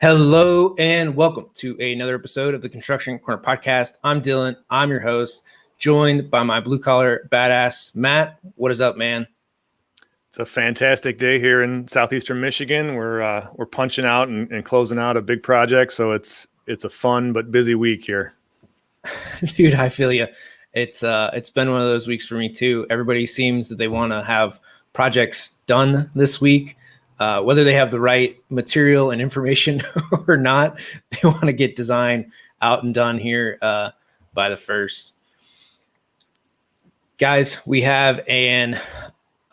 Hello and welcome to another episode of the Construction Corner Podcast. I'm Dylan. I'm your host, joined by my blue collar badass Matt. What is up, man? It's a fantastic day here in southeastern Michigan. We're punching out and closing out a big project, so it's a fun but busy week here. Dude, I feel you. It's been one of those weeks for me too. Everybody seems that they want to have projects done this week. Whether they have the right material and information or not, they want to get design out and done here by the first. Guys, we have an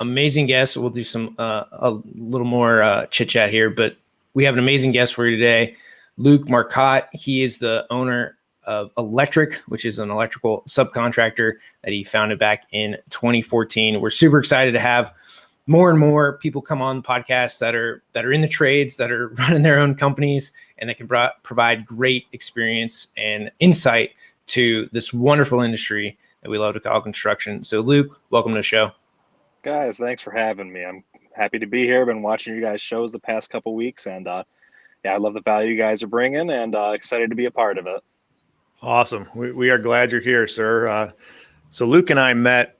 amazing guest. We'll do some a little more chit chat here, but we have an amazing guest for you today, Luke Marcotte. He is the owner of Elektrk, which is an electrical subcontractor that he founded back in 2014. We're super excited to have more and more people come on podcasts that are in the trades, that are running their own companies, and that can provide great experience and insight to this wonderful industry that we love to call construction. So Luke, welcome to the show. Guys, thanks for having me. I'm happy to be here. I've been watching you guys' shows the past couple weeks, and I love the value you guys are bringing, and excited to be a part of it. Awesome. We are glad you're here, sir. So Luke and I met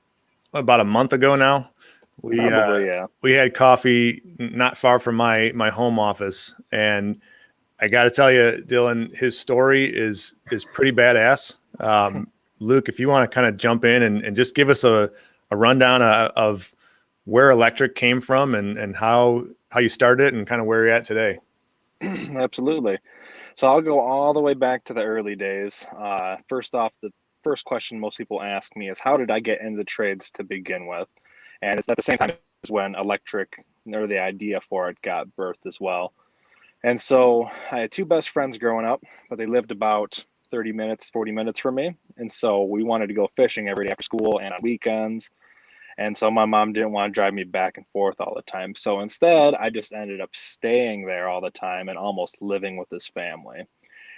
about a month ago now. We had coffee not far from my home office, and I got to tell you, Dylan, his story is pretty badass. Luke, if you want to kind of jump in and just give us a rundown of where Elektrk came from and how you started it and kind of where you're at today. Absolutely. So I'll go all the way back to the early days. First off, the first question most people ask me is, how did I get into the trades to begin with? And it's at the same time as when Elektrk, or the idea for it, got birthed as well. And so I had two best friends growing up, but they lived about 40 minutes from me. And so we wanted to go fishing every day after school and on weekends. And so my mom didn't want to drive me back and forth all the time. So instead, I just ended up staying there all the time and almost living with this family.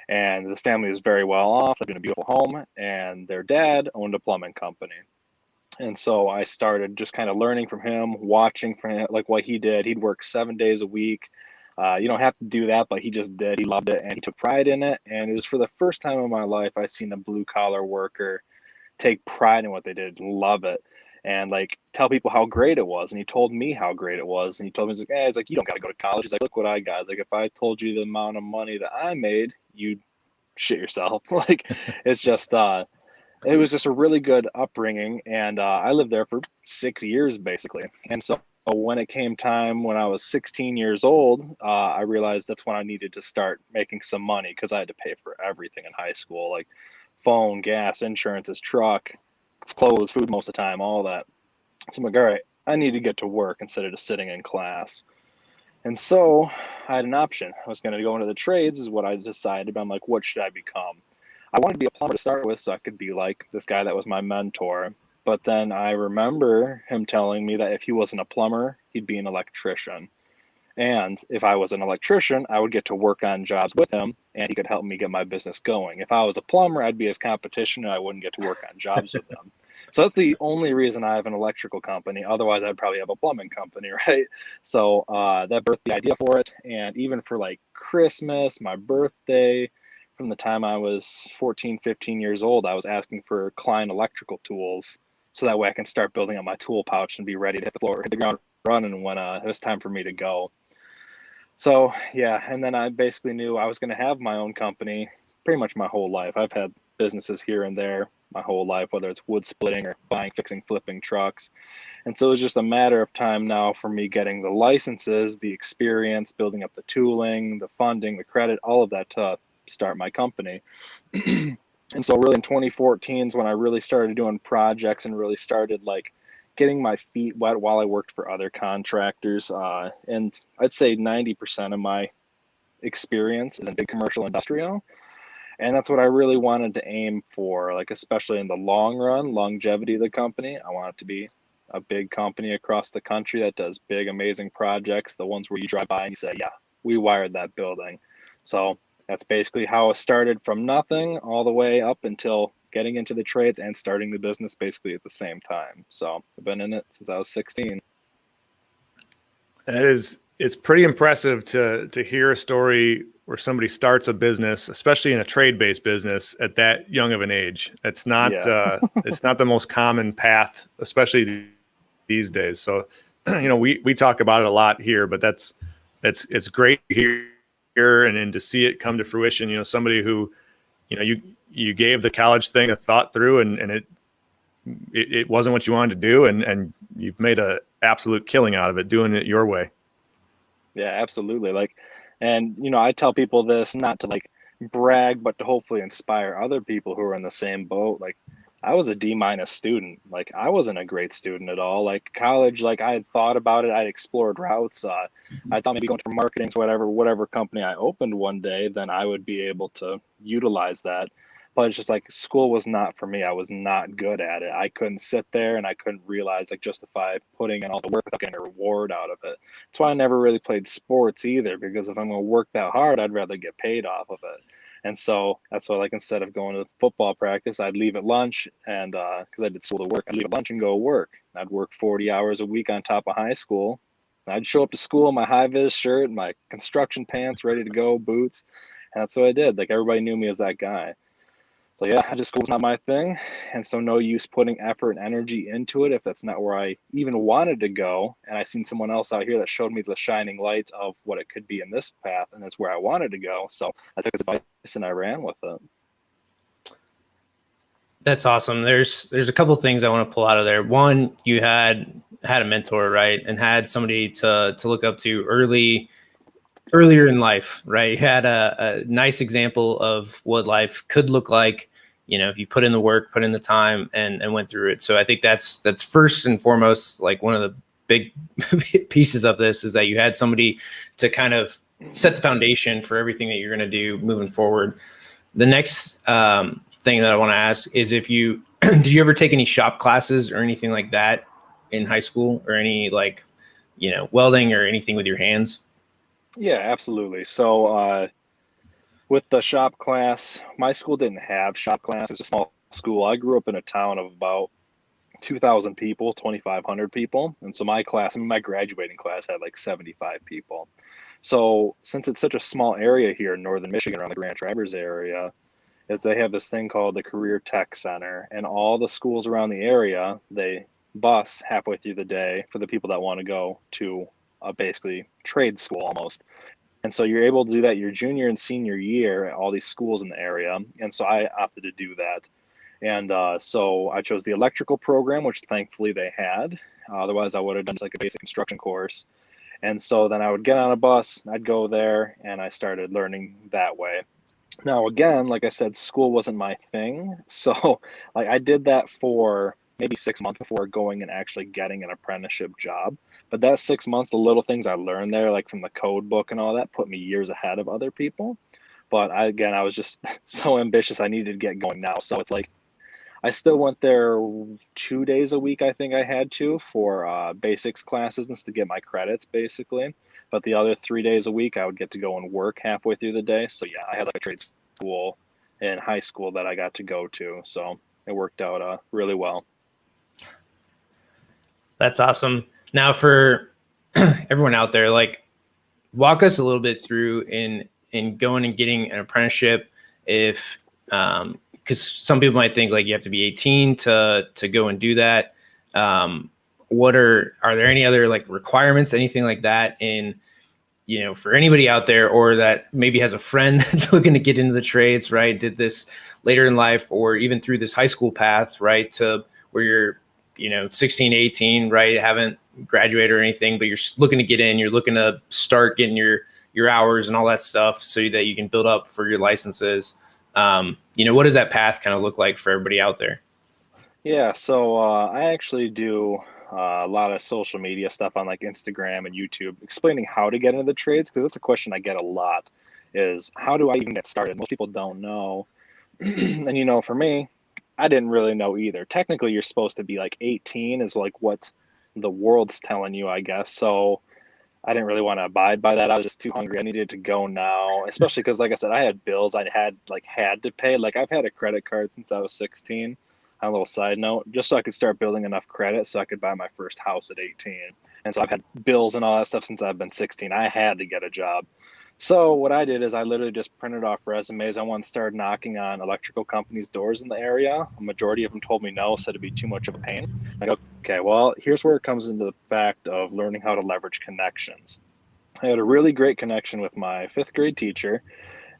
And this family was very well off, lived in a beautiful home, and their dad owned a plumbing company. And so I started just kind of learning from him, watching from him, like what he did. He'd work 7 days a week. You don't have to do that, but he just did. He loved it and he took pride in it. And it was for the first time in my life I seen a blue collar worker take pride in what they did, love it, and like tell people how great it was. And he told me how great it was. And he told me, he's like, you don't got to go to college. He's like, look what I got. He's like, if I told you the amount of money that I made, you'd shit yourself. Like, it's just, it was just a really good upbringing. And I lived there for 6 years, basically. And so when it came time when I was 16 years old, I realized that's when I needed to start making some money because I had to pay for everything in high school, like phone, gas, insurances, truck, clothes, food most of the time, all that. So I'm like, all right, I need to get to work instead of just sitting in class. And so I had an option. I was going to go into the trades is what I decided, but I'm like, what should I become? I wanted to be a plumber to start with so I could be like this guy that was my mentor. But then I remember him telling me that if he wasn't a plumber, he'd be an electrician. And if I was an electrician, I would get to work on jobs with him and he could help me get my business going. If I was a plumber, I'd be his competition and I wouldn't get to work on jobs with him. So that's the only reason I have an electrical company. Otherwise, I'd probably have a plumbing company, right? So that birthed the idea for it. And even for like Christmas, my birthday, from the time I was 14, 15 years old, I was asking for Klein electrical tools so that way I can start building up my tool pouch and be ready to hit the ground running when it was time for me to go. So yeah, and then I basically knew I was going to have my own company pretty much my whole life. I've had businesses here and there my whole life, whether it's wood splitting or buying, fixing, flipping trucks. And so it was just a matter of time now for me getting the licenses, the experience, building up the tooling, the funding, the credit, all of that to start my company. And so really in 2014 is when I really started doing projects and really started like getting my feet wet while I worked for other contractors. And I'd say 90% of my experience is in big commercial industrial. And that's what I really wanted to aim for, like especially in the long run, longevity of the company. I want it to be a big company across the country that does big, amazing projects, the ones where you drive by and you say, yeah, we wired that building. So that's basically how it started from nothing all the way up until getting into the trades and starting the business basically at the same time. So I've been in it since I was 16. That is it's pretty impressive to hear a story where somebody starts a business, especially in a trade-based business, at that young of an age. It's not it's not the most common path, especially these days. So, we talk about it a lot here, but it's great to hear and to see it come to fruition. Somebody who, you gave the college thing a thought through, and it wasn't what you wanted to do, and you've made a absolute killing out of it doing it your way. Yeah, absolutely. And I tell people this not to brag, but to hopefully inspire other people who are in the same boat. I was a D- student. I wasn't a great student at all. College, I had thought about it. I'd explored routes. I thought maybe going for marketing to whatever company I opened one day, then I would be able to utilize that. But it's just school was not for me. I was not good at it. I couldn't sit there and I couldn't realize justify putting in all the work without getting a reward out of it. That's why I never really played sports either, because if I'm going to work that hard, I'd rather get paid off of it. And so that's why, instead of going to football practice, I'd leave at lunch, and because I did school to work, I'd leave at lunch and go work. I'd work 40 hours a week on top of high school. I'd show up to school in my high-vis shirt, my construction pants, ready to go, boots. And that's what I did. Everybody knew me as that guy. So yeah, school's not my thing, and so no use putting effort and energy into it if that's not where I even wanted to go. And I seen someone else out here that showed me the shining light of what it could be in this path, and that's where I wanted to go. So I took his advice and I ran with it. That's awesome. There's a couple things I want to pull out of there. One, you had a mentor, right, and had somebody to look up to earlier in life, right? You had a nice example of what life could look like, if you put in the work, put in the time, and went through it. So I think that's first and foremost, one of the big pieces of this is that you had somebody to kind of set the foundation for everything that you're going to do moving forward. The next thing that I want to ask is if you did you ever take any shop classes or anything like that in high school, or any welding or anything with your hands? Yeah, absolutely. So with the shop class, my school didn't have shop class. It was a small school. I grew up in a town of about 2,000 people, 2,500 people. And so my graduating class had 75 people. So since it's such a small area here in northern Michigan, around the Grand Traverse area, is they have this thing called the Career Tech Center. And all the schools around the area, they bus halfway through the day for the people that want to go to basically trade school almost. And so you're able to do that your junior and senior year at all these schools in the area. And so I opted to do that. And so I chose the electrical program, which thankfully they had. Otherwise, I would have done just a basic construction course. And so then I would get on a bus, I'd go there, and I started learning that way. Now, again, like I said, school wasn't my thing. So I did that for maybe 6 months before going and actually getting an apprenticeship job. But that 6 months, the little things I learned there, from the code book and all that, put me years ahead of other people. But I was just so ambitious. I needed to get going now. So it's I still went there 2 days a week. I think I had to for basics classes and to get my credits basically. But the other 3 days a week, I would get to go and work halfway through the day. So yeah, I had a trade school in high school that I got to go to. So it worked out really well. That's awesome. Now for everyone out there, walk us a little bit through in going and getting an apprenticeship. If because some people might think you have to be 18 to go and do that. What are there any other requirements, anything like that in, for anybody out there, or that maybe has a friend that's looking to get into the trades, right? Did this later in life, or even through this high school path, right? To where you're, 16, 18, right? Haven't graduated or anything, but you're looking to get in, you're looking to start getting your hours and all that stuff so that you can build up for your licenses. What does that path kind of look like for everybody out there? Yeah, so I actually do a lot of social media stuff on Instagram and YouTube, explaining how to get into the trades, because that's a question I get a lot, is how do I even get started? Most people don't know. And for me, I didn't really know either. Technically, you're supposed to be 18 is what the world's telling you, I guess. So I didn't really want to abide by that. I was just too hungry. I needed to go now, especially because, like I said, I had bills I had to pay. I've had a credit card since I was 16. On a little side note, just so I could start building enough credit so I could buy my first house at 18. And so I've had bills and all that stuff since I've been 16. I had to get a job. So what I did is I literally just printed off resumes. I once started knocking on electrical companies' doors in the area. A majority of them told me no, said it'd be too much of a pain. I go, okay, well, here's where it comes into the fact of learning how to leverage connections. I had a really great connection with my 5th grade teacher,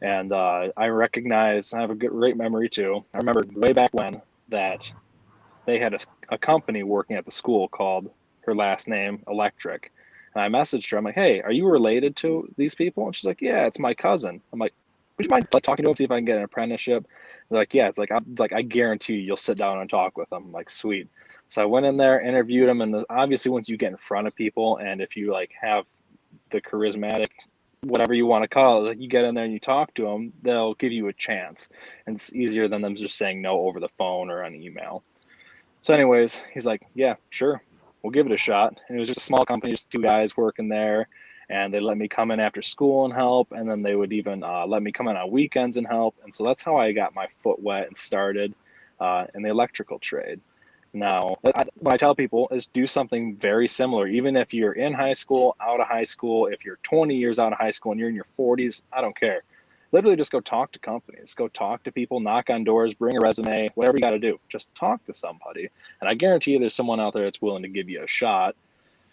and I have a great memory too. I remember way back when that they had a company working at the school called, her last name, Elektrk. And I messaged her. I'm like, hey, are you related to these people? And she's like, yeah, it's my cousin. I'm like, would you mind talking to him, see if I can get an apprenticeship? They're like, yeah. It's like, I guarantee you'll sit down and talk with them. I'm like, sweet. So I went in there, interviewed him, and obviously once you get in front of people, and if you like have the charismatic, whatever you want to call it, like you get in there and you talk to them, they'll give you a chance. And it's easier than them just saying no over the phone or on email. So anyways, he's like, yeah, sure, we'll give it a shot. And it was just a small company, just 2 guys working there. And they let me come in after school and help. And then they would even let me come in on weekends and help. And so that's how I got my foot wet and started in the electrical trade. Now, what I tell people is do something very similar. Even if you're in high school, out of high school, if you're 20 years out of high school and you're in your 40s, I don't care. Literally just go talk to companies, go talk to people, knock on doors, bring a resume, whatever you got to do. Just talk to somebody. And I guarantee you there's someone out there that's willing to give you a shot.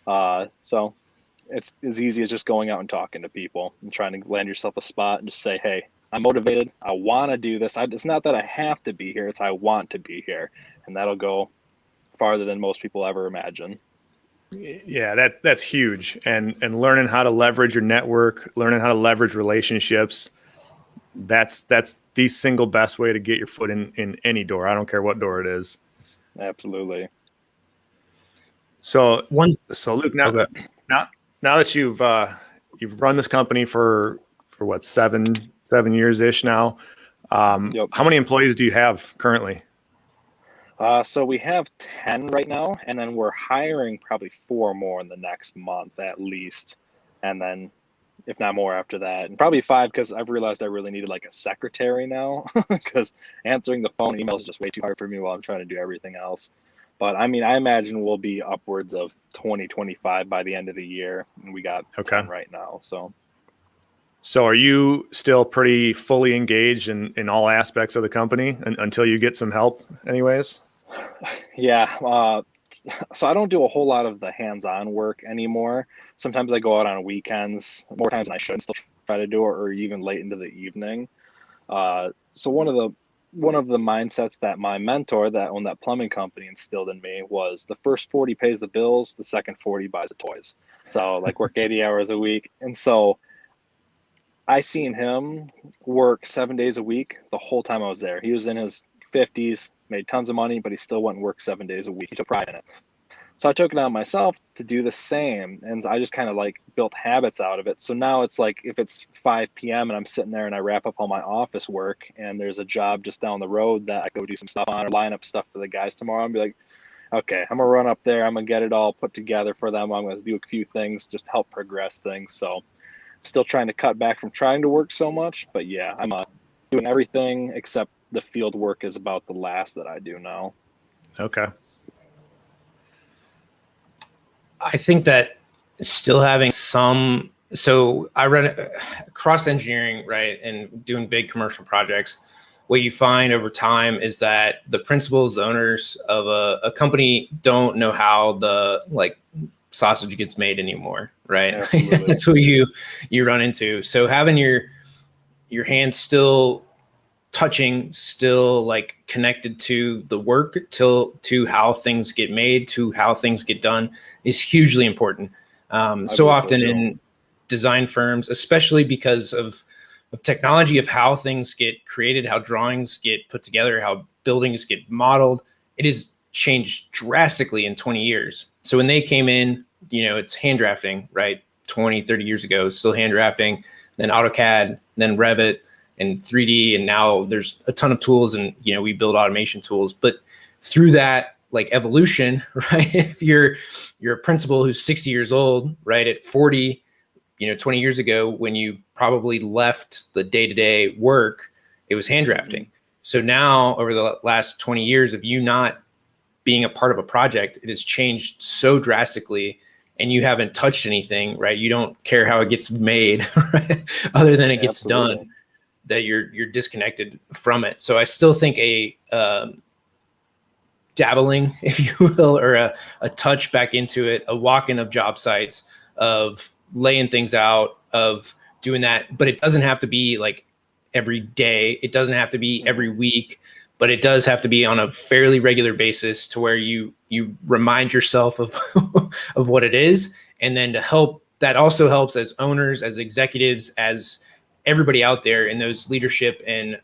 So it's as easy as just going out and talking to people and trying to land yourself a spot and just say, hey, I'm motivated. I want to do this. It's not that I have to be here. It's I want to be here. And that'll go farther than most people ever imagine. Yeah, that's huge. And learning how to leverage your network, learning how to leverage relationships. That's the single best way to get your foot in any door. I don't care what door it is. Absolutely. So Luke, now that you've run this company for what, seven years ish now, Yep. How many employees do you have currently? So we have 10 right now, and then we're hiring probably 4 more in the next month at least. And then if not more after that, and probably 5, because I've realized I really needed like a secretary now, because answering the phone and email is just way too hard for me while I'm trying to do everything else. But I mean, I imagine we'll be upwards of 20-25 by the end of the year, and we got 10 right now. So are you still pretty fully engaged in all aspects of the company until you get some help anyways? Yeah. So I don't do a whole lot of the hands-on work anymore. Sometimes I go out on weekends, more times than I should, still try to do it, or even late into the evening. So one of the mindsets that my mentor that owned that plumbing company instilled in me was the first 40 pays the bills, the second 40 buys the toys. So like work 80 hours a week. And so I seen him work 7 days a week the whole time I was there. He was in his 50s, made tons of money, but he still went and worked 7 days a week. He took pride in it. So I took it on myself to do the same. And I just kind of like built habits out of it. So now it's like if it's 5 p.m. and I'm sitting there and I wrap up all my office work and there's a job just down the road that I go do some stuff on or line up stuff for the guys tomorrow, I'll be like, okay, I'm going to run up there. I'm going to get it all put together for them. I'm going to do a few things, just help progress things. So still trying to cut back from trying to work so much. But yeah, I'm doing everything except the field work is about the last that I do now. Okay. I think that still having some, so I run cross engineering, right? And doing big commercial projects. What you find over time is that the principals, the owners of a company don't know how the sausage gets made anymore, right? That's what you run into. So having your hands still touching, still like connected to the work, to how things get made, to how things get done is hugely important. So often in design firms, especially because of technology, of how things get created, how drawings get put together, how buildings get modeled, it has changed drastically in 20 years. So when they came in, it's hand drafting, right? 20, 30 years ago, still hand drafting, then AutoCAD, then Revit, and 3D, and now there's a ton of tools, and we build automation tools. But through that evolution, right? If you're a principal who's 60 years old, right, at 40, 20 years ago, when you probably left the day-to-day work, it was hand drafting. So now over the last 20 years of you not being a part of a project, it has changed so drastically. and you haven't touched anything, right? You don't care how it gets made, right? Other than it gets done, that you're disconnected from it. So I still think a dabbling, if you will, or a touch back into it, a walk-in of job sites, of laying things out, of doing that. But it doesn't have to be like every day. It doesn't have to be every week, but it does have to be on a fairly regular basis to where you remind yourself of of what it is. And then to help, that also helps as owners, as executives, as everybody out there in those leadership and,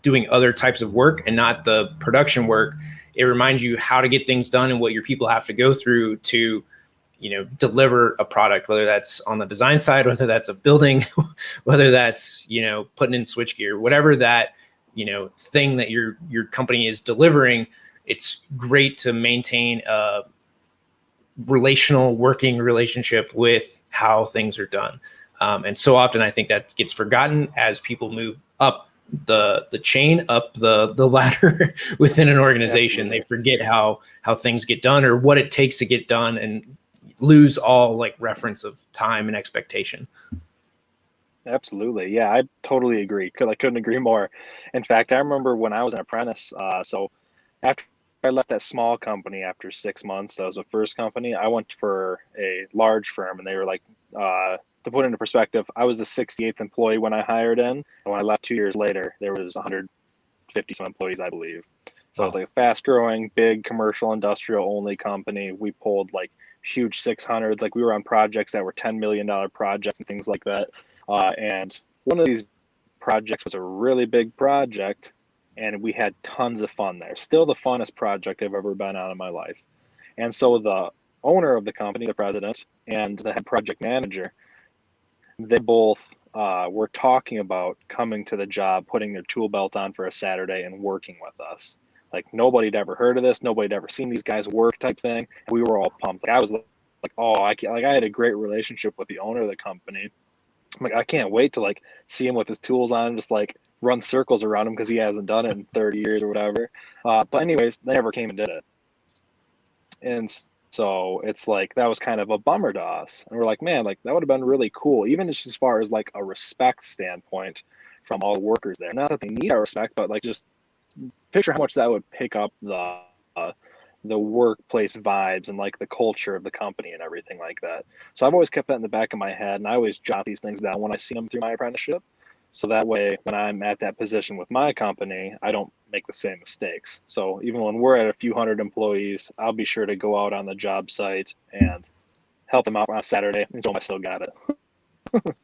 doing other types of work and not the production work. It reminds you how to get things done and what your people have to go through to, deliver a product, whether that's on the design side, whether that's a building, whether that's, putting in switchgear, whatever that, thing that your company is delivering. It's great to maintain a working relationship with how things are done. And so often I think that gets forgotten as people move up the chain, up the ladder within an organization. Absolutely. They forget how things get done or what it takes to get done, and lose all like reference of time and expectation. Absolutely. Yeah, I totally agree. I couldn't agree more. In fact, I remember when I was an apprentice, so after I left that small company after 6 months, that was the first company, I went for a large firm, and they were like, to put into perspective, I was the 68th employee when I hired in. And when I left 2 years later, there was 150 some employees, I believe. So it's like a fast growing, big commercial, industrial only company. We pulled like huge 600s. Like we were on projects that were $10 million projects and things like that. And one of these projects was a really big project, and we had tons of fun there. Still the funnest project I've ever been on in my life. And so the owner of the company, the president, and the head project manager, they both were talking about coming to the job, putting their tool belt on for a Saturday and working with us. Like nobody had ever heard of this. Nobody had ever seen these guys work type thing. And we were all pumped. Like I was like, oh, I had a great relationship with the owner of the company. I'm like, I can't wait to like see him with his tools on and just like run circles around him because he hasn't done it in 30 years or whatever. But anyways, they never came and did it. And so it's like, that was kind of a bummer to us. And we're like, man, like that would have been really cool. Even just as far as like a respect standpoint from all the workers there. Not that they need our respect, but like just picture how much that would pick up the workplace vibes and like the culture of the company and everything like that. So I've always kept that in the back of my head, and I always jot these things down when I see them through my apprenticeship. So that way, when I'm at that position with my company, I don't make the same mistakes. So even when we're at a few hundred employees, I'll be sure to go out on the job site and help them out on a Saturday and show them I still got it.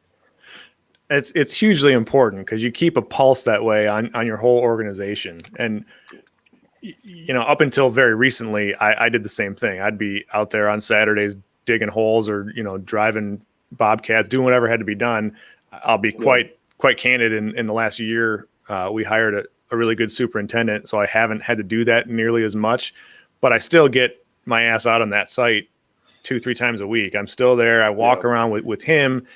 It's hugely important because you keep a pulse that way on your whole organization. And up until very recently, I did the same thing. I'd be out there on Saturdays digging holes or, driving bobcats, doing whatever had to be done. I'll be quite candid. In the last year, we hired a really good superintendent, so I haven't had to do that nearly as much, but I still get my ass out on that site 2-3 times a week. I'm still there. I walk around with him.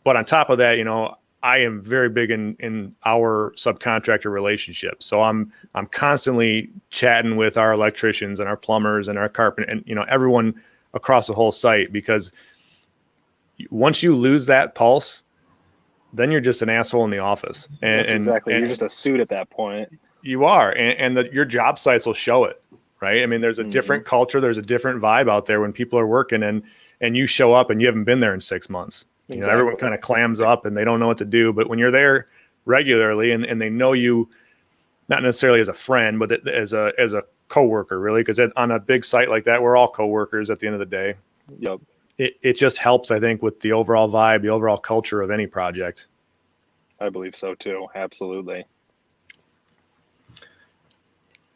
But on top of that, I am very big in our subcontractor relationship. So I'm constantly chatting with our electricians and our plumbers and our carpenter and, everyone across the whole site, because once you lose that pulse, then you're just an asshole in the office. And you're just a suit at that point. You are. And your job sites will show it, right? I mean, there's a different culture. There's a different vibe out there when people are working and you show up and you haven't been there in 6 months. Everyone kind of clams up and they don't know what to do. But when you're there regularly and they know you, not necessarily as a friend, but as a coworker, really, because on a big site like that, we're all coworkers at the end of the day. Yep. It just helps, I think, with the overall vibe, the overall culture of any project. I believe so too. Absolutely.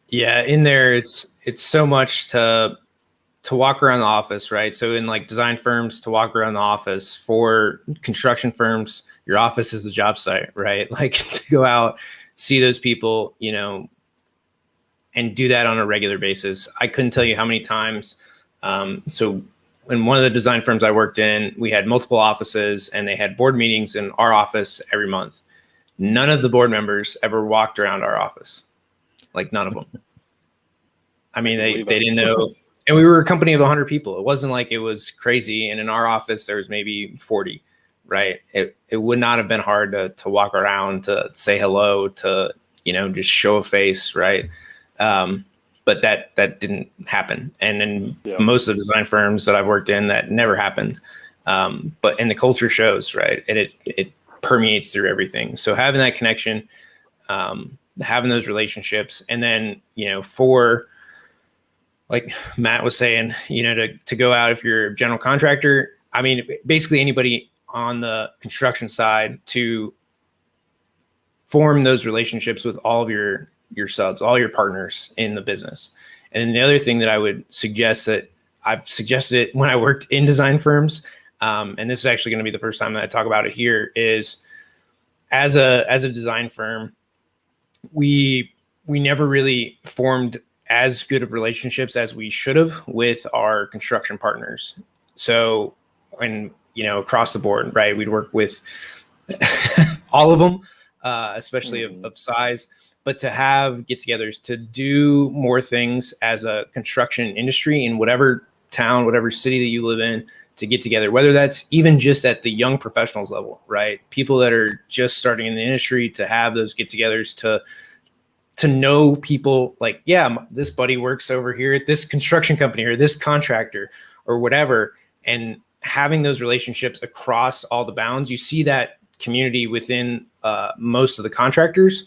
Yeah, in there, it's so much to walk around the office, right? So in like design firms, to walk around the office. For construction firms, your office is the job site, right? Like to go out, see those people, and do that on a regular basis. I couldn't tell you how many times. So in one of the design firms I worked in, we had multiple offices and they had board meetings in our office every month. None of the board members ever walked around our office. Like none of them. I mean, they didn't know And we were a company of 100 people. It wasn't like it was crazy. And in our office, there was maybe 40, right? It would not have been hard to walk around, to say hello, to, just show a face, right? But that didn't happen. And in most of the design firms that I've worked in, that never happened. And the culture shows, right? And it permeates through everything. So having that connection, having those relationships, and then, for, like Matt was saying, to go out, if you're a general contractor, I mean, basically anybody on the construction side, to form those relationships with all of your subs, all your partners in the business. And the other thing that I would suggest, that I've suggested it when I worked in design firms, and this is actually going to be the first time that I talk about it here, is as a design firm, we never really formed as good of relationships as we should have with our construction partners. So, and across the board, right? We'd work with all of them, especially of size, but to have get-togethers, to do more things as a construction industry in whatever town, whatever city that you live in, to get together, whether that's even just at the young professionals level, right? People that are just starting in the industry, to have those get-togethers, to know people like, this buddy works over here at this construction company or this contractor or whatever. And having those relationships across all the bounds, you see that community within most of the contractors,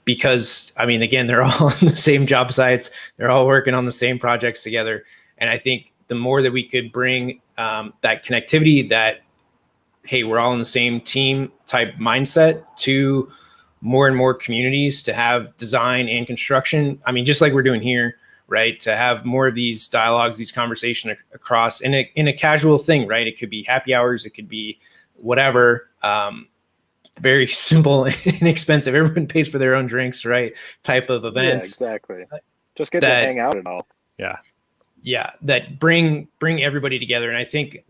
because, I mean, again, they're all on the same job sites. They're all working on the same projects together. And I think the more that we could bring that connectivity, that, hey, we're all in the same team type mindset, to more and more communities, to have design and construction. I mean, just like we're doing here, right? To have more of these dialogues, these conversations across in a casual thing, right? It could be happy hours, it could be whatever, very simple, inexpensive. Everyone pays for their own drinks, right? Type of events. Yeah, exactly. Just get to hang out and all. Yeah. That bring everybody together. And I think,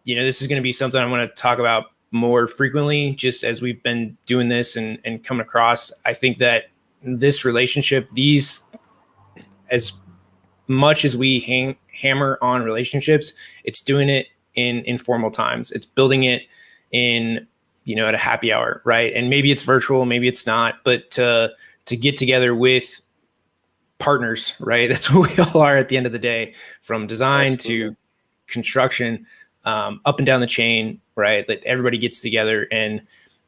this is going to be something I want to talk about more frequently, just as we've been doing this and coming across. I think that this relationship, as much as we hammer on relationships, it's doing it in informal times. It's building it in, at a happy hour, right? And maybe it's virtual, maybe it's not, but to get together with partners, right? That's what we all are at the end of the day, from design to construction, up and down the chain, right? That everybody gets together, and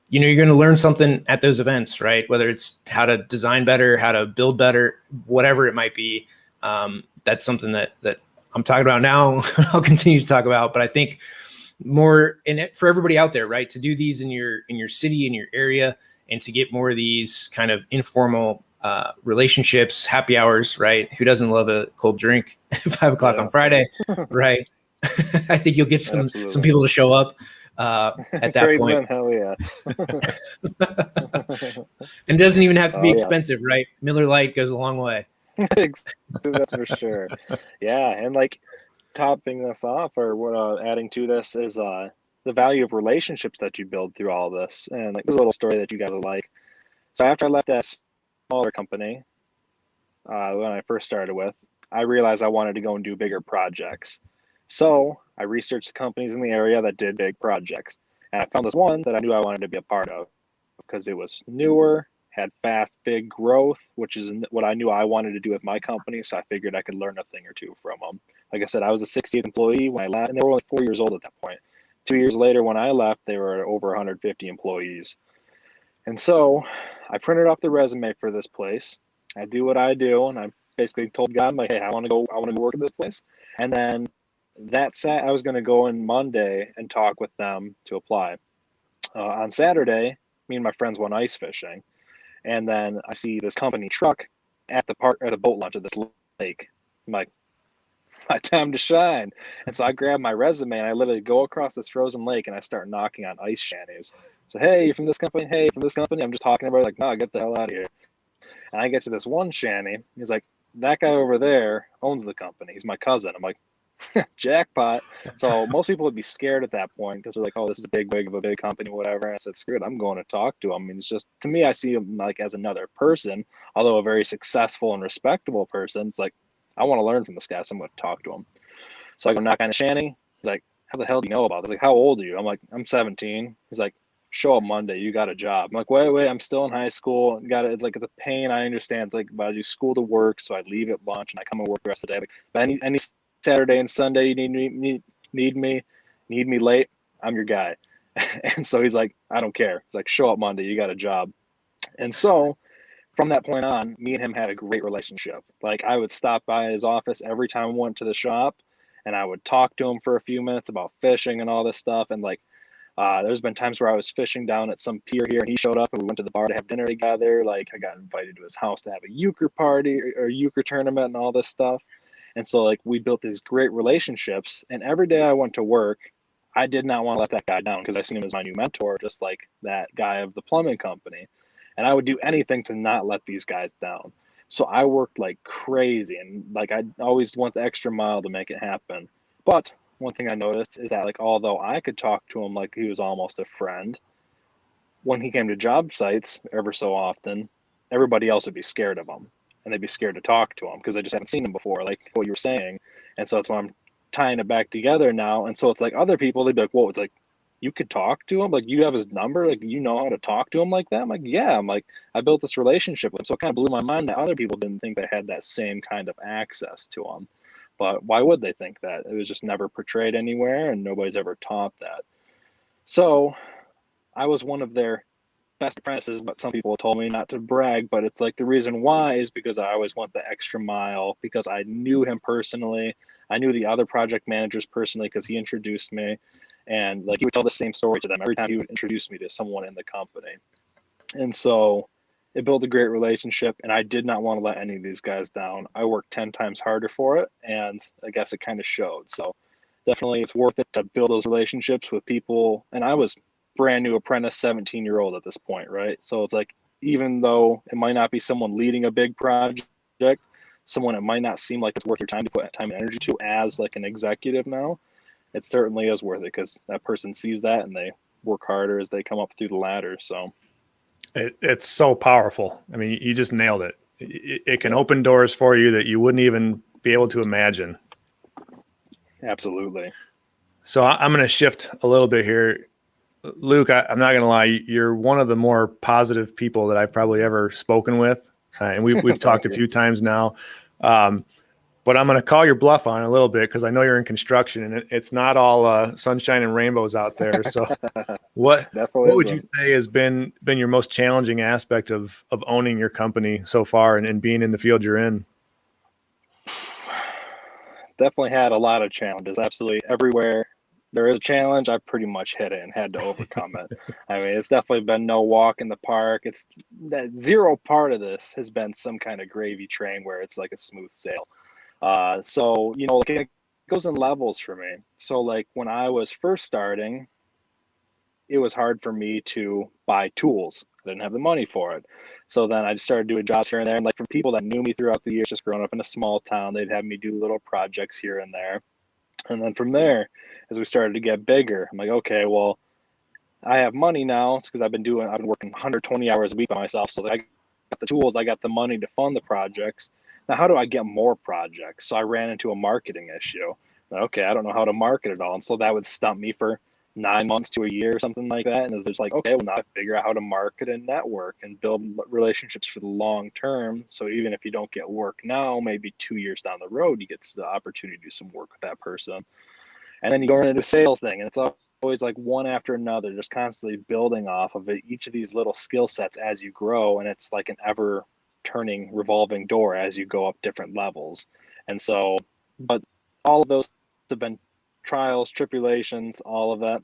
you're going to learn something at those events, right? Whether it's how to design better, how to build better, whatever it might be. That's something that I'm talking about now. I'll continue to talk about, but I think more in it for everybody out there, right? To do these in your city, in your area, and to get more of these kind of informal relationships, happy hours, right? Who doesn't love a cold drink at 5 o'clock on Friday, right? I think you'll get some people to show up at that point. Hell yeah. And it doesn't even have to be expensive, right? Miller Lite goes a long way. That's for sure. Yeah, and like topping this off, or what adding to this, is the value of relationships that you build through all this. And like this little story that you guys like. So after I left that smaller company, when I first started with, I realized I wanted to go and do bigger projects. So I researched companies in the area that did big projects, and I found this one that I knew I wanted to be a part of because it was newer, had fast, big growth, which is what I knew I wanted to do with my company. So I figured I could learn a thing or two from them. Like I said, I was a 60th employee when I left, and they were only 4 years old at that point. 2 years later, when I left, they were over 150 employees. And so I printed off the resume for this place. I do what I do, and I basically told God, like, hey, I want to go work at this place. And then I was going to go in Monday and talk with them to apply. On Saturday, me and my friends went ice fishing, and then I see this company truck at the boat launch of this lake. I'm like, my time to shine. And so I grab my resume and I literally go across this frozen lake and I start knocking on ice shanties. So, hey, you from this company? Hey, from this company? I'm just talking about it, like, no, get the hell out of here. And I get to this one shanty. He's like, that guy over there owns the company. He's my cousin. I'm like, jackpot. So most people would be scared at that point because they're like, oh, this is a big wig of a big company, whatever. And I said, screw it, I'm going to talk to him. I mean, it's just, to me, I see him like as another person, although a very successful and respectable person. It's like, I want to learn from this guy, so I'm going to talk to him. So I go knock on his shanty. He's like, how the hell do you know about this? Like, how old are you? I'm like, I'm 17. He's like, show up Monday. You got a job. I'm like, wait, I'm still in high school. It's like, it's a pain. I understand. Like, but I do school to work. So I leave at lunch and I come and work the rest of the day. Like, but any Saturday and Sunday you need me late, I'm your guy. And so he's like, I don't care. He's like, show up Monday. You got a job. And so from that point on, me and him had a great relationship. Like, I would stop by his office every time I went to the shop, and I would talk to him for a few minutes about fishing and all this stuff. And like, there's been times where I was fishing down at some pier here, and he showed up, and we went to the bar to have dinner together. Like, I got invited to his house to have a euchre party or euchre tournament and all this stuff. And so, like, we built these great relationships. And every day I went to work, I did not want to let that guy down because I seen him as my new mentor, just like that guy of the plumbing company. And I would do anything to not let these guys down. So I worked like crazy, and like I always went the extra mile to make it happen. But one thing I noticed is that, like, although I could talk to him like he was almost a friend, when he came to job sites ever so often, everybody else would be scared of him, and they'd be scared to talk to him because they just haven't seen him before, like what you were saying. And so that's why I'm tying it back together now. And so it's like other people, they'd be like, whoa, it's like, you could talk to him? Like, you have his number? Like, you know how to talk to him like that? I'm like, yeah. I'm like, I built this relationship with him. So it kind of blew my mind that other people didn't think they had that same kind of access to him. But why would they think that? It was just never portrayed anywhere, and nobody's ever taught that. So I was one of their best apprentices, but some people told me not to brag. But it's like, the reason why is because I always went the extra mile, because I knew him personally. I knew the other project managers personally because he introduced me. And like, he would tell the same story to them every time he would introduce me to someone in the company. And so it built a great relationship, and I did not want to let any of these guys down. I worked 10 times harder for it, and I guess it kind of showed. So definitely it's worth it to build those relationships with people. And I was brand new apprentice, 17-year-old at this point, right? So it's like, even though it might not be someone leading a big project, someone it might not seem like it's worth your time to put time and energy to as like an executive now, it certainly is worth it because that person sees that and they work harder as they come up through the ladder. So it's so powerful. I mean, you just nailed it. It can open doors for you that you wouldn't even be able to imagine. Absolutely. So I'm going to shift a little bit here. Luke, I'm not going to lie. You're one of the more positive people that I've probably ever spoken with. And we've talked a few times now. But I'm going to call your bluff on it a little bit because I know you're in construction, and it's not all sunshine and rainbows out there. So what would you say has been your most challenging aspect of owning your company so far and being in the field you're in? Definitely had a lot of challenges. Absolutely everywhere there is a challenge, I pretty much hit it and had to overcome it. I mean, it's definitely been no walk in the park. It's that zero part of this has been some kind of gravy train where it's like a smooth sail. So, you know, like, it goes in levels for me. So like when I was first starting, it was hard for me to buy tools. I didn't have the money for it. So then I just started doing jobs here and there. And like, from people that knew me throughout the years, just growing up in a small town, they'd have me do little projects here and there. And then from there, as we started to get bigger, I'm like, okay, well, I have money now. It's because I've been working 120 hours a week by myself. So I got the tools, I got the money to fund the projects. Now, how do I get more projects? So I ran into a marketing issue. Okay, I don't know how to market it all. And so that would stump me for 9 months to a year or something like that. And it's just like, okay, well, now I figure out how to market and network and build relationships for the long term. So even if you don't get work now, maybe 2 years down the road, you get the opportunity to do some work with that person. And then you go into a sales thing, and it's always like one after another, just constantly building off of it, each of these little skill sets as you grow. And it's like an ever turning revolving door as you go up different levels. And so, but all of those have been trials, tribulations, all of that.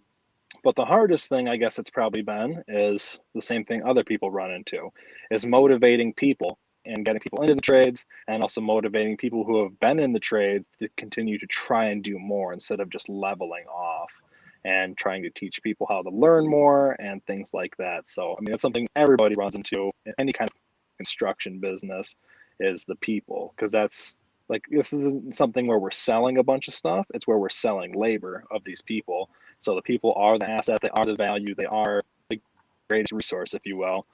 But the hardest thing, I guess it's probably been, is the same thing other people run into, is motivating people and getting people into the trades, and also motivating people who have been in the trades to continue to try and do more instead of just leveling off, and trying to teach people how to learn more and things like that. So, I mean, that's something everybody runs into in any kind of construction business, is the people, because that's like, this isn't something where we're selling a bunch of stuff. It's where we're selling labor of these people. So the people are the asset, they are the value, they are the greatest resource, if you will.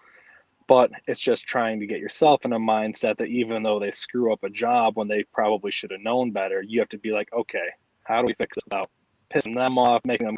But it's just trying to get yourself in a mindset that even though they screw up a job when they probably should have known better, you have to be like, okay, how do we fix it without pissing them off, making them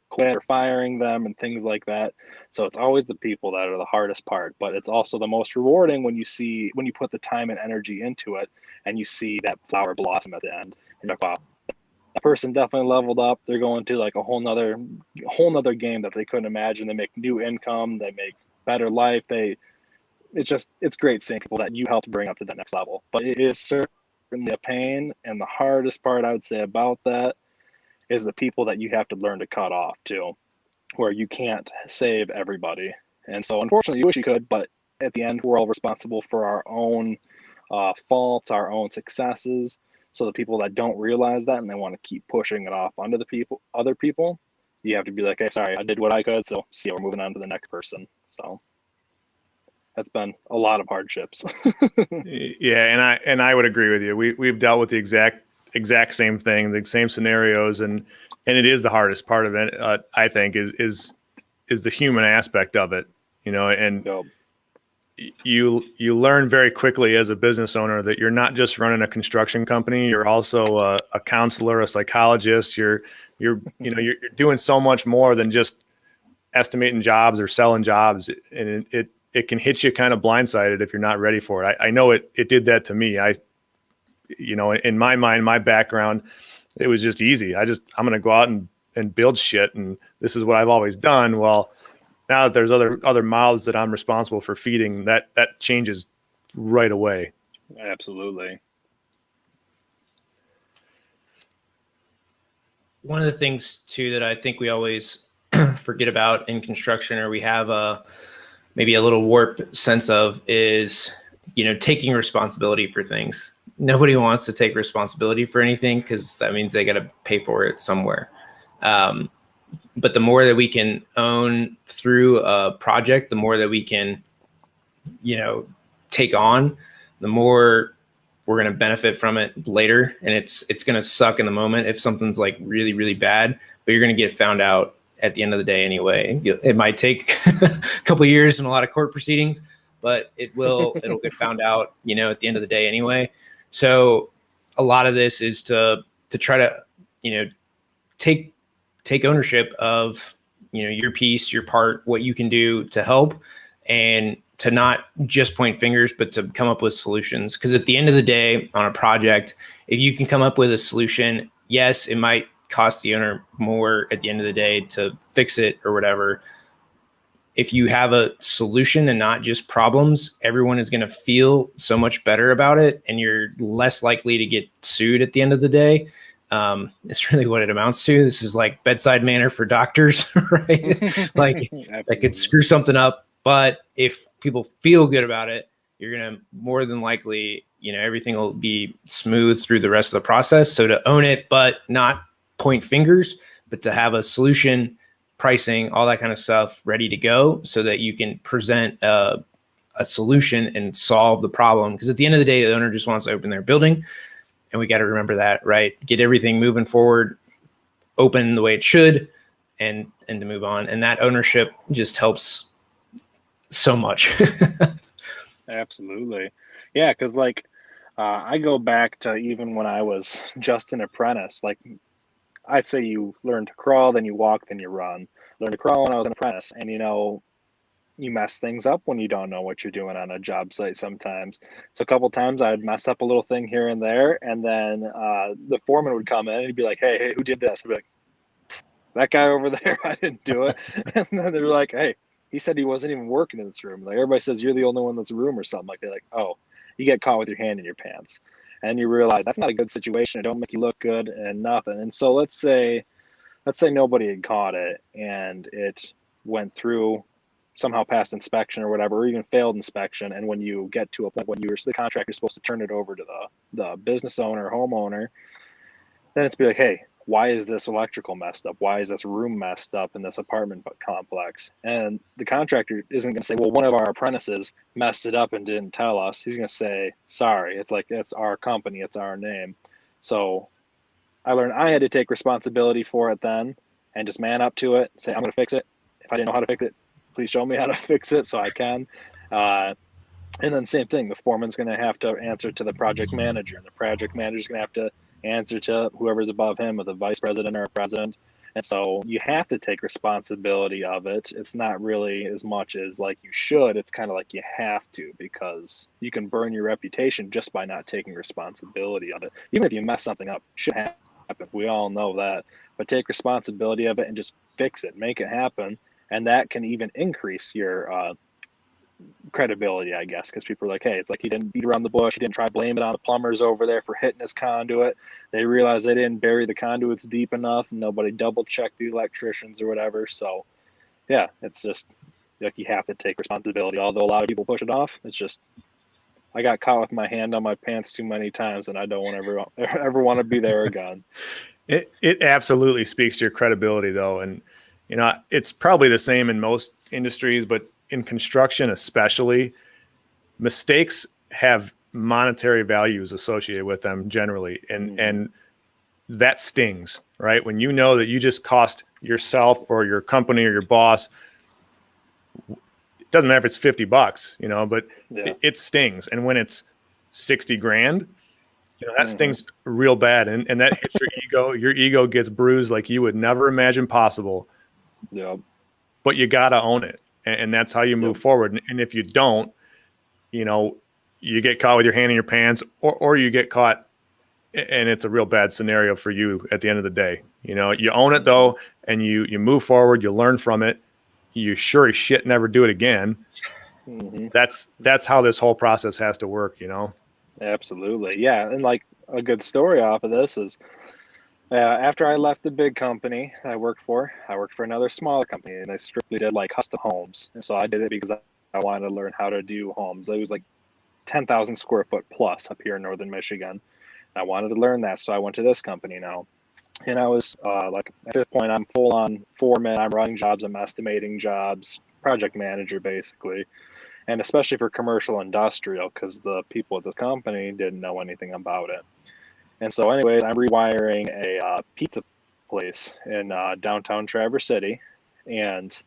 quit or firing them and things like that. So it's always the people that are the hardest part, but it's also the most rewarding when you put the time and energy into it and you see that flower blossom at the end. And you're like, wow, that person definitely leveled up. They're going to like a whole nother game that they couldn't imagine. They make new income, they make better life. It's great seeing people that you helped bring up to that next level. But it is certainly a pain, and the hardest part I would say about that is the people that you have to learn to cut off too, where you can't save everybody. And so unfortunately you wish you could, but at the end we're all responsible for our own faults, our own successes. So the people that don't realize that and they want to keep pushing it off onto other people, you have to be like, hey, sorry, I did what I could, so see, we're moving on to the next person. So that's been a lot of hardships. Yeah, and I would agree with you. We've dealt with the exact same thing, the same scenarios, and it is the hardest part of it. I think is the human aspect of it, and Yep. you learn very quickly as a business owner that you're not just running a construction company. You're also a counselor, a psychologist. You're doing so much more than just estimating jobs or selling jobs, and it can hit you kind of blindsided if you're not ready for it. I know it did that to me. In my mind, my background, it was just easy. I'm going to go out and build shit. And this is what I've always done. Well, now that there's other mouths that I'm responsible for feeding, that changes right away. Absolutely. One of the things too that I think we always forget about in construction, or we have maybe a little warped sense of, is taking responsibility for things. Nobody wants to take responsibility for anything because that means they got to pay for it somewhere. But the more that we can own through a project, the more that we can take on, the more we're going to benefit from it later. And it's going to suck in the moment if something's like really, really bad, but you're going to get found out at the end of the day anyway. It might take a couple of years and a lot of court proceedings, but it'll get found out, at the end of the day anyway. So a lot of this is to try to, take ownership of, your piece, your part, what you can do to help, and to not just point fingers, but to come up with solutions. Because at the end of the day on a project, if you can come up with a solution, yes, it might cost the owner more at the end of the day to fix it or whatever. If you have a solution and not just problems, everyone is going to feel so much better about it, and you're less likely to get sued at the end of the day. It's really what it amounts to. This is like bedside manner for doctors, right? Like that could screw something up, but if people feel good about it, you're going to more than likely, everything will be smooth through the rest of the process. So to own it, but not point fingers, but to have a solution, pricing, all that kind of stuff ready to go so that you can present a solution and solve the problem. Because at the end of the day, the owner just wants to open their building. And we got to remember that, right? Get everything moving forward, open the way it should, and to move on. And that ownership just helps so much. Absolutely. Yeah, because I go back to even when I was just an apprentice. Like, I'd say you learn to crawl, then you walk, then you run. Learn to crawl when I was an apprentice, and you mess things up when you don't know what you're doing on a job site sometimes. So a couple times I'd mess up a little thing here and there, and then the foreman would come in and he'd be like, hey, who did this? I'd be like, that guy over there, I didn't do it. And then they're like, hey, he said he wasn't even working in this room. Like, everybody says you're the only one that's in the room or something like that. Like, oh, you get caught with your hand in your pants. And you realize that's not a good situation. It don't make you look good and nothing. And so let's say nobody had caught it and it went through, somehow passed inspection or whatever, or even failed inspection. And when you get to a point when the contractor is supposed to turn it over to the business owner, homeowner, then it's be like, hey, why is this electrical messed up? Why is this room messed up in this apartment complex? And the contractor isn't going to say, well, one of our apprentices messed it up and didn't tell us. He's going to say, sorry. It's like, it's our company, it's our name. So I learned I had to take responsibility for it then and just man up to it, say, I'm going to fix it. If I didn't know how to fix it, please show me how to fix it so I can. And then same thing, the foreman's going to have to answer to the project manager, and the project manager's going to have to answer to whoever's above him, or the vice president or a president. And so you have to take responsibility of it. It's not really as much as like you should. It's kind of like you have to, because you can burn your reputation just by not taking responsibility of it. Even if you mess something up, shit happen. We all know that. But take responsibility of it and just fix it, make it happen. And that can even increase your credibility, I guess, because people are like, hey, it's like he didn't beat around the bush. He didn't try to blame it on the plumbers over there for hitting his conduit. They realized they didn't bury the conduits deep enough, and nobody double checked the electricians or whatever. So yeah, it's just like you have to take responsibility. Although a lot of people push it off, it's just I got caught with my hand on my pants too many times, and I don't ever want to be there again. It absolutely speaks to your credibility, though, and it's probably the same in most industries, but in construction especially, mistakes have monetary values associated with them generally, and that stings, right? When you know that you just cost yourself or your company or your boss, it doesn't matter if it's $50, but it stings. And when it's 60 grand, that stings real bad, and that hits your ego. Your ego gets bruised like you would never imagine possible. Yeah. But you got to own it. And that's how you move forward. And if you don't, you get caught with your hand in your pants, or you get caught, and it's a real bad scenario for you at the end of the day. You own it though, and you move forward, you learn from it. You sure as shit never do it again. That's how this whole process has to work, Absolutely. Yeah. And like a good story off of this is, after I left the big company I worked for another smaller company, and I strictly did like custom homes. And so I did it because I wanted to learn how to do homes. It was like 10,000 square foot plus up here in Northern Michigan. I wanted to learn that. So I went to this company now, and I was like, at this point, I'm full on foreman. I'm running jobs. I'm estimating jobs, project manager, basically. And especially for commercial industrial, because the people at this company didn't know anything about it. And so anyways, I'm rewiring a pizza place in downtown Traverse City, and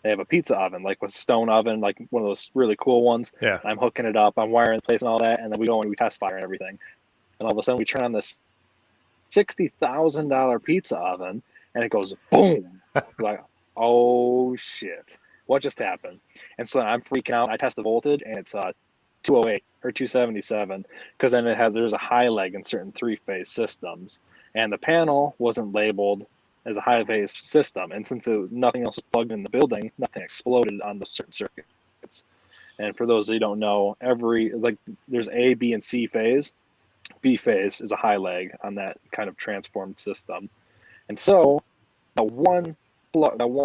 they have a pizza oven, like with stone oven, like one of those really cool ones. Yeah. I'm hooking it up, I'm wiring the place and all that, and then we go and we test fire and everything. And all of a sudden we turn on this $60,000 pizza oven, and it goes boom. Like, oh shit, what just happened? And so I'm freaking out. I test the voltage, and it's 208 or 277, because then there's a high leg in certain three-phase systems, and the panel wasn't labeled as a high-phase system, and since nothing else was plugged in the building, nothing exploded on those certain circuits. And for those that don't know, there's A, B, and C phase. B phase is a high leg on that kind of transformed system, and so the one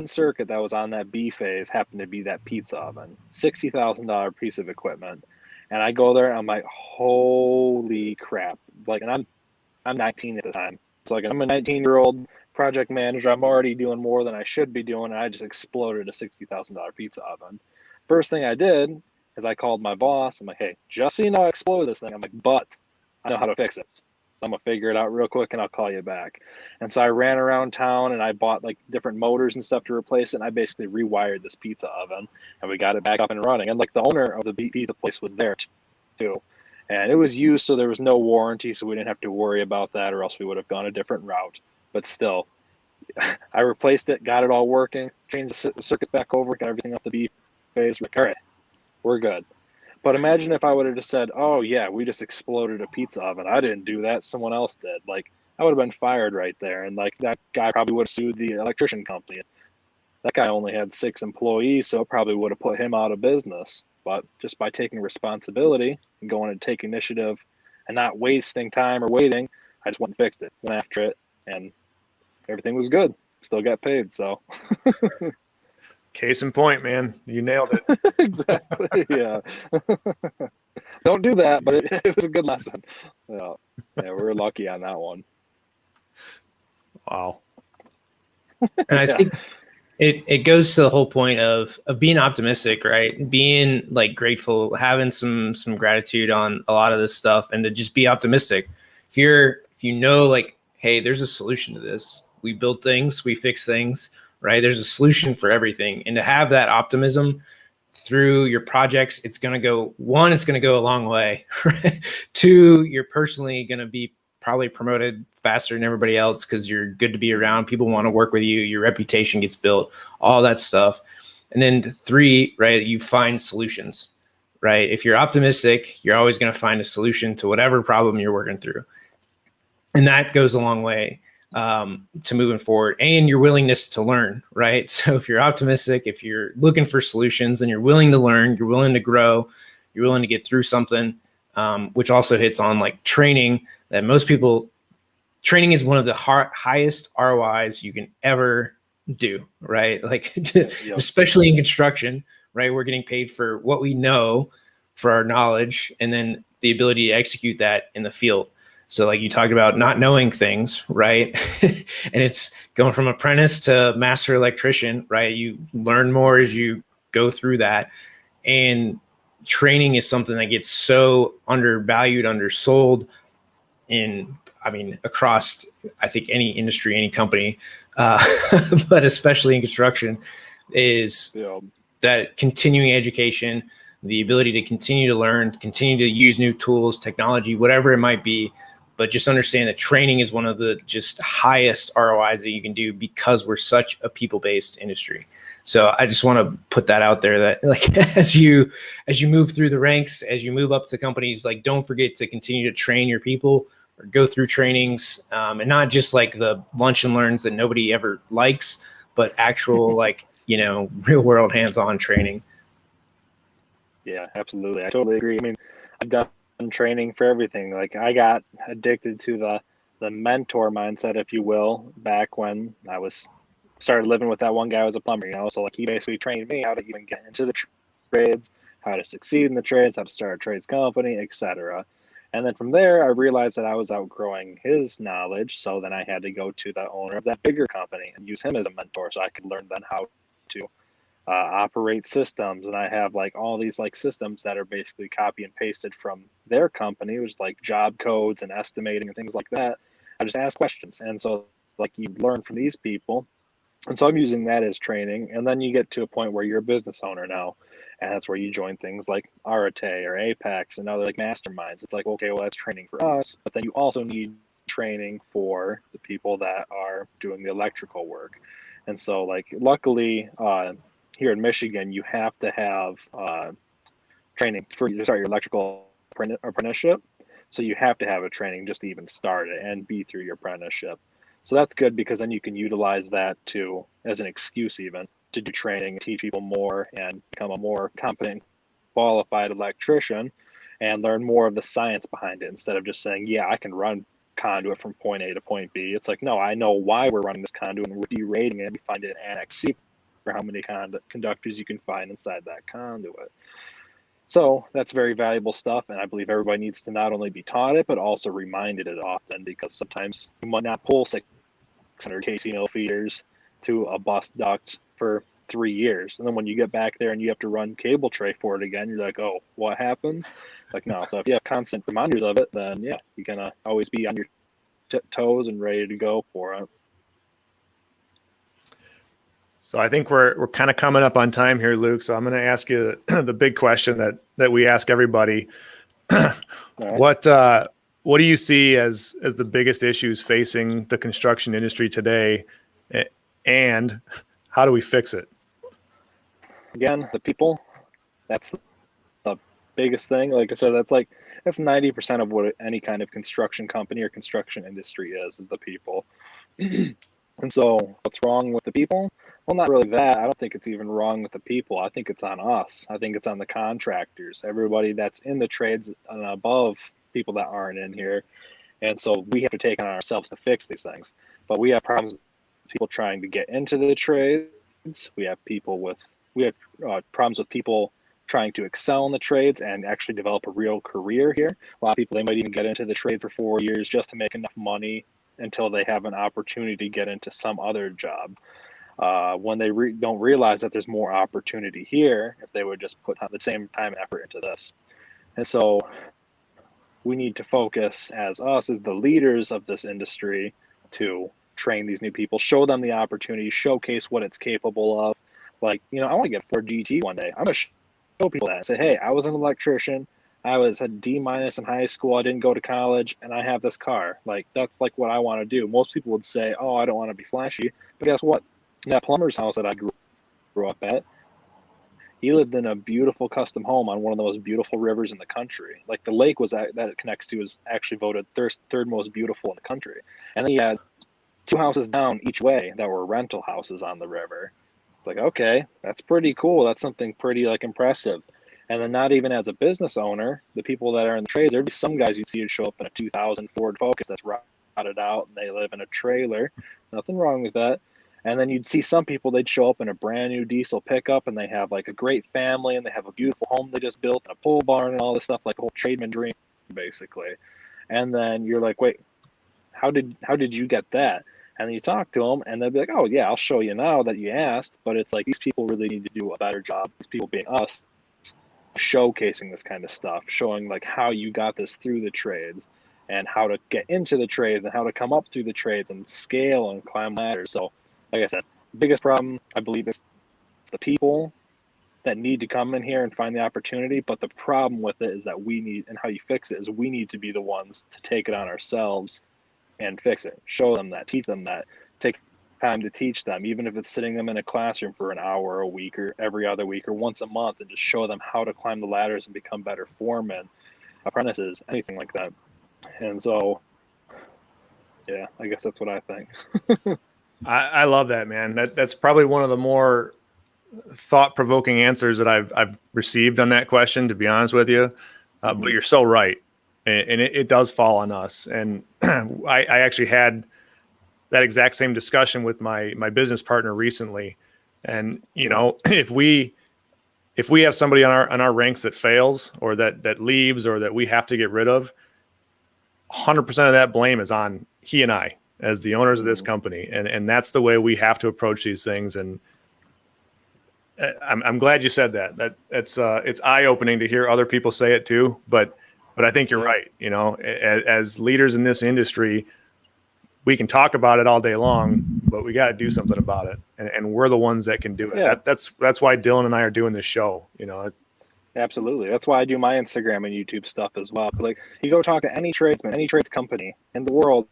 circuit that was on that B phase happened to be that pizza oven, $60,000 piece of equipment. And I go there, and I'm like, holy crap. Like, and I'm 19 at the time. It's like, I'm a 19-year-old project manager. I'm already doing more than I should be doing, and I just exploded a $60,000 pizza oven. First thing I did is I called my boss. I'm like, hey, just so you know, I exploded this thing. I'm like, but I know how to fix it. I'm going to figure it out real quick, and I'll call you back. And so I ran around town, and I bought like different motors and stuff to replace it. And I basically rewired this pizza oven, and we got it back up and running. And like the owner of the pizza place was there too. And it was used, so there was no warranty, so we didn't have to worry about that, or else we would have gone a different route. But still, I replaced it, got it all working, changed the circuits back over, got everything off the B phase. Like, all right, we're good. But imagine if I would have just said, oh, yeah, we just exploded a pizza oven. I didn't do that. Someone else did. Like, I would have been fired right there. And, like, that guy probably would have sued the electrician company. That guy only had 6 employees, so it probably would have put him out of business. But just by taking responsibility and going to take initiative and not wasting time or waiting, I just went and fixed it, went after it, and everything was good. Still got paid, so. Case in point, man. You nailed it. Exactly, yeah. Don't do that, but it was a good lesson. Yeah, we were lucky on that one. Wow. And I think it goes to the whole point of being optimistic, right? Being like grateful, having some gratitude on a lot of this stuff, and to just be optimistic. If you know, like, hey, there's a solution to this. We build things, we fix things, right? There's a solution for everything. And to have that optimism through your projects, it's going to go, one, it's going to go a long way. Right? Two, you're personally going to be probably promoted faster than everybody else because you're good to be around. People want to work with you. Your reputation gets built, all that stuff. And then three, right, you find solutions, right? If you're optimistic, you're always going to find a solution to whatever problem you're working through. And that goes a long way to moving forward, and your willingness to learn, right? So if you're optimistic, if you're looking for solutions, then you're willing to learn, you're willing to grow, you're willing to get through something, which also hits on like training. That most people, training is one of the highest ROIs you can ever do, right? Like especially in construction, right? We're getting paid for what we know, for our knowledge, and then the ability to execute that in the field. So like you talked about not knowing things, right? And it's going from apprentice to master electrician, right? You learn more as you go through that. And training is something that gets so undervalued, undersold across, I think, any industry, any company, but especially in construction, is that continuing education, the ability to continue to learn, continue to use new tools, technology, whatever it might be. But just understand that training is one of the just highest ROIs that you can do because we're such a people-based industry. So I just want to put that out there that like as you move through the ranks, as you move up to companies, like don't forget to continue to train your people or go through trainings, and not just like the lunch and learns that nobody ever likes, but actual like, real world hands-on training. Yeah, absolutely. I totally agree. I mean, I've done training for everything. Like I got addicted to the mentor mindset, if you will, back when I started living with that one guy who was a plumber, so like he basically trained me how to even get into the trades, how to succeed in the trades, how to start a trades company, etc. And then from there, I realized that I was outgrowing his knowledge. So then I had to go to the owner of that bigger company and use him as a mentor so I could learn then how to operate systems. And I have like all these like systems that are basically copy and pasted from their company, which is like job codes and estimating and things like that. I just ask questions. And so like you learn from these people. And so I'm using that as training. And then you get to a point where you're a business owner now. And that's where you join things like Arate or Apex and other like masterminds. It's like, okay, well, that's training for us. But then you also need training for the people that are doing the electrical work. And so like, luckily, here in Michigan, you have to have training for you to start your electrical apprenticeship. So you have to have a training just to even start it and be through your apprenticeship. So that's good because then you can utilize that as an excuse even to do training and teach people more and become a more competent, qualified electrician and learn more of the science behind it instead of just saying, yeah, I can run conduit from point A to point B. It's like, no, I know why we're running this conduit and we're derating it. We find it in Annex C for how many conductors you can find inside that conduit. So that's very valuable stuff, and I believe everybody needs to not only be taught it, but also reminded it often, because sometimes you might not pull 600 kc feeders to a bus duct for 3 years, and then when you get back there and you have to run cable tray for it again, you're like, oh, what happened? Like, no. So if you have constant reminders of it, then yeah, you're gonna always be on your toes and ready to go for it. So I think we're kind of coming up on time here, Luke. So I'm going to ask you the big question that we ask everybody. Right. What do you see as the biggest issues facing the construction industry today, and how do we fix it? Again, the people. That's the biggest thing. Like I said, that's 90% of what any kind of construction company or construction industry is the people. And so what's wrong with the people? Well, not really that. I don't think it's even wrong with the people. I think it's on us. I think it's on the contractors, everybody that's in the trades and above people that aren't in here. And so we have to take on ourselves to fix these things. But we have problems with people trying to get into the trades. We have problems with people trying to excel in the trades and actually develop a real career here. A lot of people, they might even get into the trade for 4 years just to make enough money until they have an opportunity to get into some other job. When they don't realize that there's more opportunity here if they would just put the same time and effort into this. And so we need to focus as the leaders of this industry to train these new people, show them the opportunity, showcase what it's capable of. Like, I want to get Ford GT one day. I'm going to show people that. Say, hey, I was an electrician. I was a D- in high school. I didn't go to college, and I have this car. Like, that's like what I want to do. Most people would say, oh, I don't want to be flashy. But guess what? That plumber's house that I grew up at, he lived in a beautiful custom home on one of the most beautiful rivers in the country. Like, the lake that it connects to is actually voted third most beautiful in the country. And then he had 2 houses down each way that were rental houses on the river. It's like, okay, that's pretty cool. That's something pretty like impressive. And then not even as a business owner, the people that are in the trades, there'd be some guys you'd see would show up in a 2000 Ford Focus that's rotted out and they live in a trailer. Nothing wrong with that. And then you'd see some people, they'd show up in a brand new diesel pickup and they have like a great family and they have a beautiful home they just built and a pole barn and all this stuff, like the whole tradesman dream, basically. And then you're like, wait, how did you get that? And then you talk to them and they'll be like, oh yeah, I'll show you now that you asked. But it's like, these people really need to do a better job, these people being us, showcasing this kind of stuff, showing like how you got this through the trades and how to get into the trades and how to come up through the trades and scale and climb ladders. So like I said, the biggest problem I believe is the people that need to come in here and find the opportunity. But the problem with it is that we need, and how you fix it is we need to be the ones to take it on ourselves and fix it. Show them that, teach them that, take time to teach them, even if it's sitting them in a classroom for an hour a week or every other week or once a month, and just show them how to climb the ladders and become better foremen, apprentices, anything like that. And so, yeah, I guess that's what I think. I love that, man. That's probably one of the more thought-provoking answers that I've received on that question, to be honest with you. But you're so right. And it does fall on us. And I actually had that exact same discussion with my business partner recently. And, you know, if we have somebody on our ranks that fails or that leaves or that we have to get rid of, 100% of that blame is on he and I as the owners of this company. And that's the way we have to approach these things. And I'm glad you said that. It's eye-opening to hear other people say it too. But I think you're right. You know, as leaders in this industry, we can talk about it all day long, but we got to do something about it. And we're the ones that can do it. Yeah. That's why Dylan and I are doing this show. You know, Absolutely. That's why I do my Instagram and YouTube stuff as well. Because like, you go talk to any tradesman, any trades company in the world,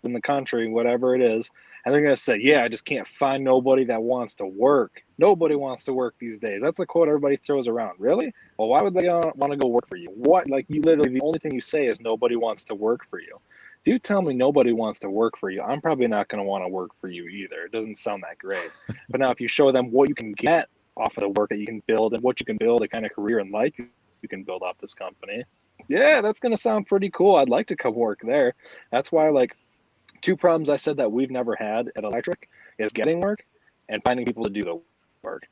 in the country, whatever it is, and they're going to say, yeah, I just can't find nobody that wants to work. Nobody wants to work these days. That's a quote everybody throws around. Really? Well, why would they want to go work for you? What? Like, you literally, the only thing you say is nobody wants to work for you. If you tell me nobody wants to work for you, I'm probably not going to want to work for you either. It doesn't sound that great. But now if you show them what you can get off of the work that you can build and what you can build, the kind of career and life you can build off this company, yeah, that's going to sound pretty cool. I'd like to come work there. That's why, like, 2 problems I said that we've never had at Elektrk is getting work and finding people to do the work.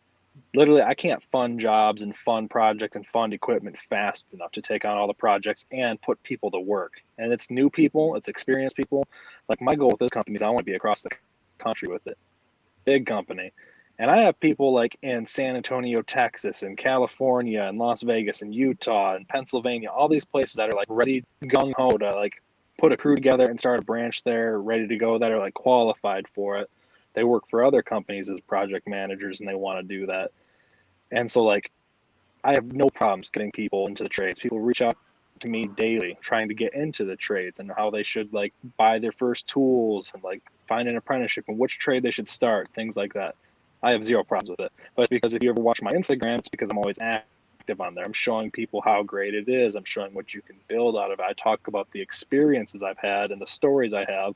Literally, I can't fund jobs and fund projects and fund equipment fast enough to take on all the projects and put people to work. And it's new people, it's experienced people. Like, my goal with this company is I want to be across the country with it. Big company. And I have people like in San Antonio, Texas, and California, and Las Vegas, and Utah, and Pennsylvania, all these places that are like ready, gung-ho to like put a crew together and start a branch there, ready to go, that are like qualified for it. They work for other companies as project managers and they want to do that. And so, like, I have no problems getting people into the trades. People reach out to me daily trying to get into the trades and how they should like buy their first tools and like find an apprenticeship and which trade they should start, things like that. I have 0 problems with it. But it's because if you ever watch my Instagram, it's because I'm always active on there. I'm showing people how great it is. I'm showing what you can build out of it. I talk about the experiences I've had and the stories I have.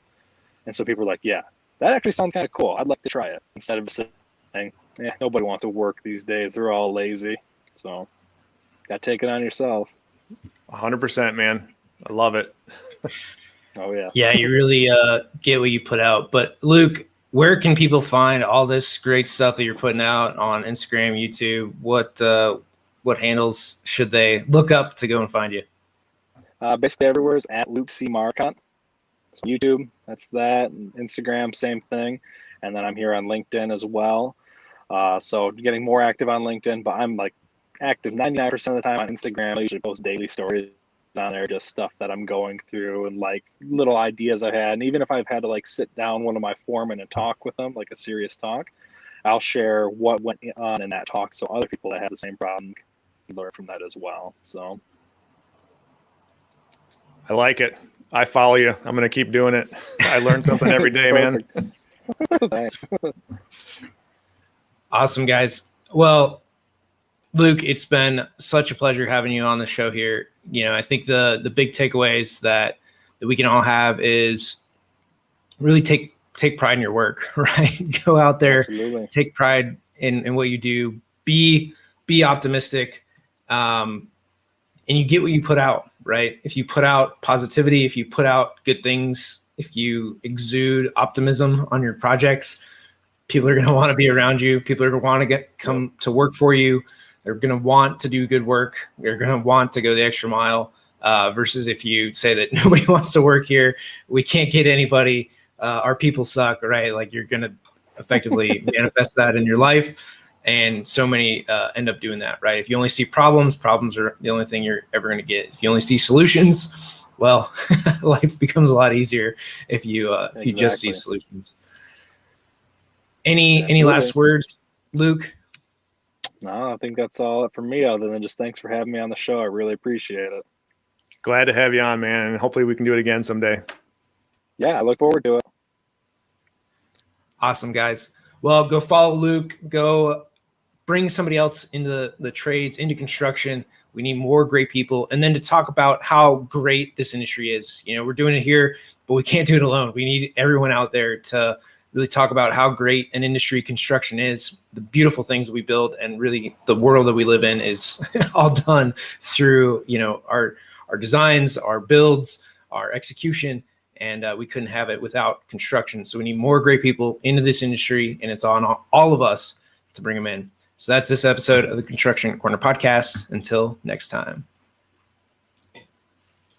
And so people are like, yeah, that actually sounds kind of cool. I'd like to try it. Instead of saying, yeah, nobody wants to work these days. They're all lazy. So got to take it on yourself. 100%, man. I love it. Oh, yeah. Yeah, you really get what you put out. But Luke, where can people find all this great stuff that you're putting out on Instagram, YouTube? What handles should they look up to go and find you? Basically everywhere is at Luke C. Marcotte. So YouTube, that's that. And Instagram, same thing. And then I'm here on LinkedIn as well. So getting more active on LinkedIn, but I'm like active 99% of the time on Instagram. I usually post daily stories on there, just stuff that I'm going through and like little ideas I had. And even if I've had to like sit down one of my foremen and talk with them, like a serious talk, I'll share what went on in that talk so other people that have the same problem learn from that as well. So I like it. I follow you. I'm going to keep doing it. I learn something every day, man. thanks. Awesome, guys. Well, Luke, it's been such a pleasure having you on the show here. I think the big takeaways that we can all have is really take pride in your work, right? Go out there, Absolutely. take pride in what you do, be optimistic, and you get what you put out, right? If you put out positivity, if you put out good things, if you exude optimism on your projects, people are going to want to be around you. People are going to want to come to work for you. They're going to want to do good work. They're going to want to go the extra mile, versus if you say that nobody wants to work here, we can't get anybody, our people suck, right? Like, you're going to effectively manifest that in your life. And so many end up doing that, right? If you only see problems are the only thing you're ever going to get. If you only see solutions, well, life becomes a lot easier if you just see solutions. Any last words, Luke? No, I think that's all for me, other than just thanks for having me on the show. I really appreciate it. Glad to have you on, man. And hopefully we can do it again someday. Yeah, I look forward to it. Awesome, guys. Well, go follow Luke. Go bring somebody else into the trades, into construction. We need more great people. And then to talk about how great this industry is. We're doing it here, but we can't do it alone. We need everyone out there to really talk about how great an industry construction is, the beautiful things that we build, and really the world that we live in is all done through, our designs, our builds, our execution, and we couldn't have it without construction. So we need more great people into this industry, and it's on all of us to bring them in. So that's this episode of the Construction Corner podcast. Until next time.